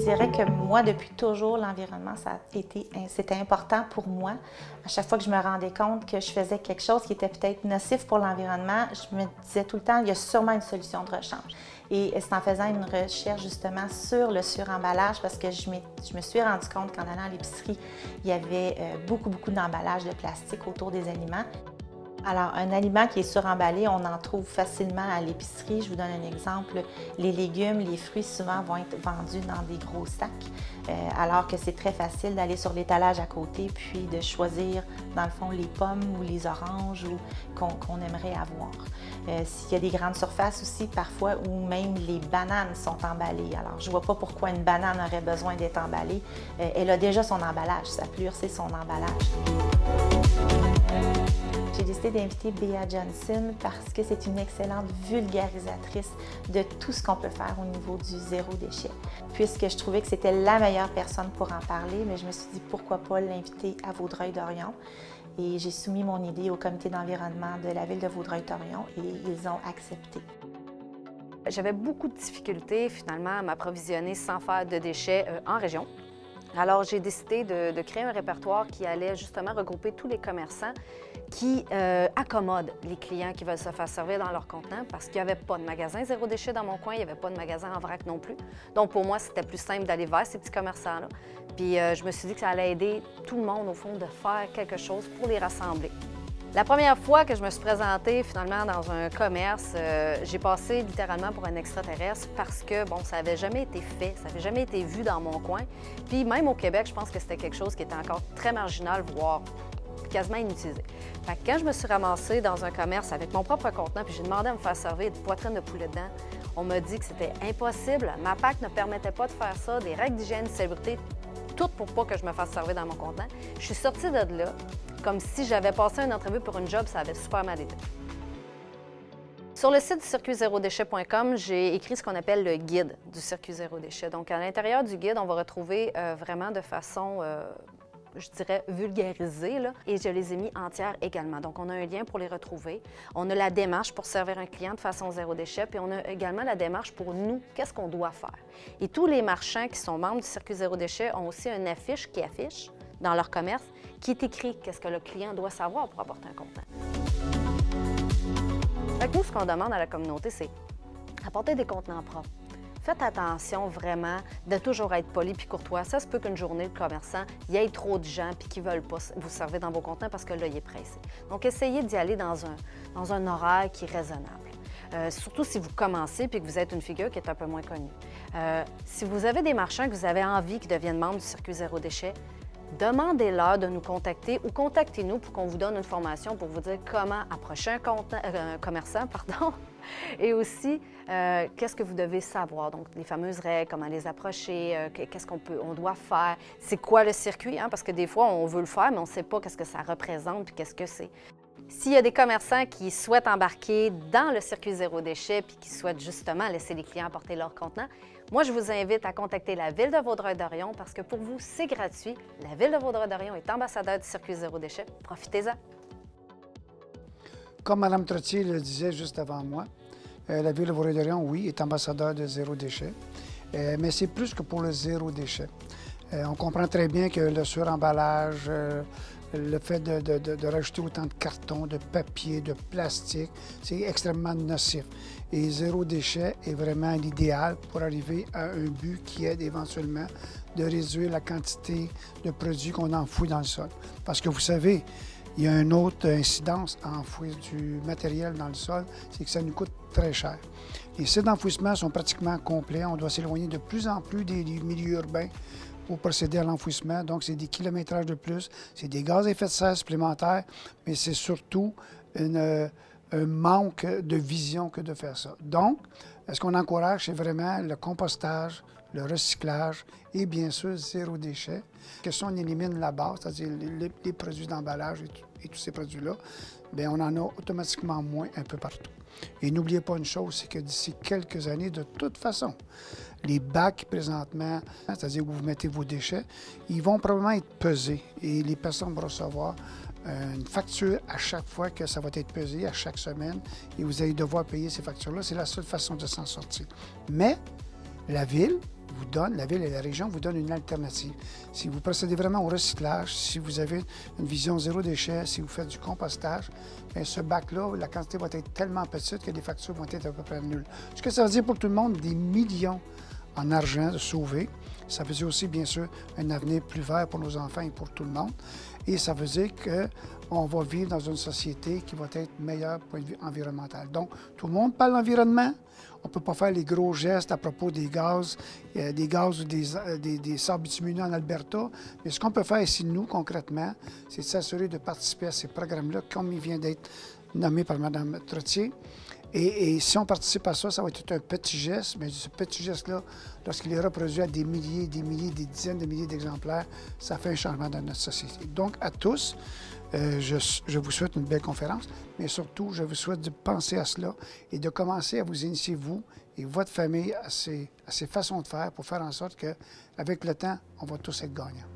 dirais que moi, depuis toujours, l'environnement, c'était important pour moi. À chaque fois que je me rendais compte que je faisais quelque chose qui était peut-être nocif pour l'environnement, je me disais tout le temps, il y a sûrement une solution de rechange. Et c'est en faisant une recherche justement sur le suremballage, parce que je me suis rendu compte qu'en allant à l'épicerie, il y avait beaucoup d'emballages de plastique autour des aliments. Alors, un aliment qui est suremballé, on en trouve facilement à l'épicerie. Je vous donne un exemple. Les légumes, les fruits, souvent vont être vendus dans des gros sacs, alors que c'est très facile d'aller sur l'étalage à côté puis de choisir, dans le fond, les pommes ou les oranges qu'on aimerait avoir. S'il y a des grandes surfaces aussi, parfois, où même les bananes sont emballées. Alors, je ne vois pas pourquoi une banane aurait besoin d'être emballée. Elle a déjà son emballage, sa pelure, c'est son emballage. J'ai décidé d'inviter Bea Johnson parce que c'est une excellente vulgarisatrice de tout ce qu'on peut faire au niveau du zéro déchet. Puisque je trouvais que c'était la meilleure personne pour en parler, mais je me suis dit pourquoi pas l'inviter à Vaudreuil-Dorion. Et j'ai soumis mon idée au comité d'environnement de la ville de Vaudreuil-Dorion et ils ont accepté. J'avais beaucoup de difficultés finalement à m'approvisionner sans faire de déchets en région. Alors, j'ai décidé de créer un répertoire qui allait justement regrouper tous les commerçants qui accommodent les clients qui veulent se faire servir dans leur contenant parce qu'il n'y avait pas de magasin zéro déchet dans mon coin, il n'y avait pas de magasin en vrac non plus. Donc, pour moi, c'était plus simple d'aller vers ces petits commerçants-là. Puis, je me suis dit que ça allait aider tout le monde, au fond, de faire quelque chose pour les rassembler. La première fois que je me suis présentée finalement dans un commerce, j'ai passé littéralement pour un extraterrestre parce que, bon, ça n'avait jamais été fait, ça n'avait jamais été vu dans mon coin. Puis même au Québec, je pense que c'était quelque chose qui était encore très marginal, voire quasiment inutilisé. Fait que quand je me suis ramassée dans un commerce avec mon propre contenant, puis j'ai demandé à me faire servir une poitrine de poulet dedans, on m'a dit que c'était impossible. Ma PAC ne permettait pas de faire ça, des règles d'hygiène et de salubrité, tout pour pas que je me fasse servir dans mon contenant. Je suis sortie de là comme si j'avais passé une entrevue pour une job, ça avait super mal été. Sur le site du circuitzérodéchet.com, j'ai écrit ce qu'on appelle le guide du circuit zéro déchet. Donc, à l'intérieur du guide, on va retrouver vraiment de façon, je dirais, vulgarisée, là, et je les ai mis entières également. Donc, on a un lien pour les retrouver. On a la démarche pour servir un client de façon zéro déchet, puis on a également la démarche pour nous, qu'est-ce qu'on doit faire. Et tous les marchands qui sont membres du circuit zéro déchet ont aussi une affiche qui affiche dans leur commerce, qui est écrit qu'est-ce que le client doit savoir pour apporter un contenant. Fait que nous, ce qu'on demande à la communauté, c'est apporter des contenants propres. Faites attention vraiment de toujours être poli puis courtois. Ça se peut qu'une journée, le commerçant, il y ait trop de gens puis qui ne veulent pas vous servir dans vos contenants parce que là, il est pressé. Donc, essayez d'y aller dans un horaire qui est raisonnable. Surtout si vous commencez puis que vous êtes une figure qui est un peu moins connue. Si vous avez des marchands que vous avez envie qu'ils deviennent membres du circuit zéro déchet, demandez-leur de nous contacter ou contactez-nous pour qu'on vous donne une formation pour vous dire comment approcher un commerçant, pardon, et aussi qu'est-ce que vous devez savoir. Donc, les fameuses règles, comment les approcher, qu'est-ce qu'on doit faire, c'est quoi le circuit, hein? Parce que des fois, on veut le faire, mais on ne sait pas qu'est-ce que ça représente puis qu'est-ce que c'est. S'il y a des commerçants qui souhaitent embarquer dans le circuit zéro déchet puis qui souhaitent justement laisser les clients apporter leurs contenants, moi, je vous invite à contacter la Ville de Vaudreuil-Dorion parce que pour vous, c'est gratuit. La Ville de Vaudreuil-Dorion est ambassadeur du circuit zéro déchet. Profitez-en. Comme Mme Trottier le disait juste avant moi, la Ville de Vaudreuil-Dorion, oui, est ambassadeur de zéro déchet, mais c'est plus que pour le zéro déchet. On comprend très bien que le suremballage, le fait de rajouter autant de carton, de papier, de plastique, c'est extrêmement nocif. Et zéro déchet est vraiment l'idéal pour arriver à un but qui est éventuellement de réduire la quantité de produits qu'on enfouit dans le sol. Parce que vous savez, il y a une autre incidence à enfouir du matériel dans le sol, c'est que ça nous coûte très cher. Les sites d'enfouissement sont pratiquement complets. On doit s'éloigner de plus en plus des milieux urbains pour procéder à l'enfouissement. Donc, c'est des kilométrages de plus, c'est des gaz à effet de serre supplémentaires, mais c'est surtout un manque de vision que de faire ça. Donc, ce qu'on encourage, c'est vraiment le compostage, le recyclage et bien sûr, zéro déchet. Que si on élimine la base, c'est-à-dire les produits d'emballage et tous ces produits-là, bien, on en a automatiquement moins un peu partout. Et n'oubliez pas une chose, c'est que d'ici quelques années, de toute façon, les bacs présentement, c'est-à-dire où vous mettez vos déchets, ils vont probablement être pesés et les personnes vont recevoir une facture à chaque fois que ça va être pesé, à chaque semaine, et vous allez devoir payer ces factures-là. C'est la seule façon de s'en sortir. Mais la Ville vous donne, la ville et la région vous donnent une alternative. Si vous procédez vraiment au recyclage, si vous avez une vision zéro déchet, si vous faites du compostage, bien, ce bac-là, la quantité va être tellement petite que les factures vont être à peu près nulles. Ce que ça veut dire pour tout le monde, des millions en argent de sauver. Ça veut dire aussi, bien sûr, un avenir plus vert pour nos enfants et pour tout le monde. Et ça veut dire qu'on va vivre dans une société qui va être meilleure du point de vue environnemental. Donc, tout le monde parle d'environnement. On ne peut pas faire les gros gestes à propos des gaz ou des sables bitumineux en Alberta. Mais ce qu'on peut faire ici, nous, concrètement, c'est de s'assurer de participer à ces programmes-là, comme il vient d'être nommé par Mme Trottier. Et si on participe à ça, ça va être un petit geste, mais ce petit geste-là, lorsqu'il est reproduit à des milliers, des dizaines de milliers d'exemplaires, ça fait un changement dans notre société. Donc, à tous, je vous souhaite une belle conférence, mais surtout, je vous souhaite de penser à cela et de commencer à vous initier, vous et votre famille, à ces façons de faire pour faire en sorte qu'avec le temps, on va tous être gagnants.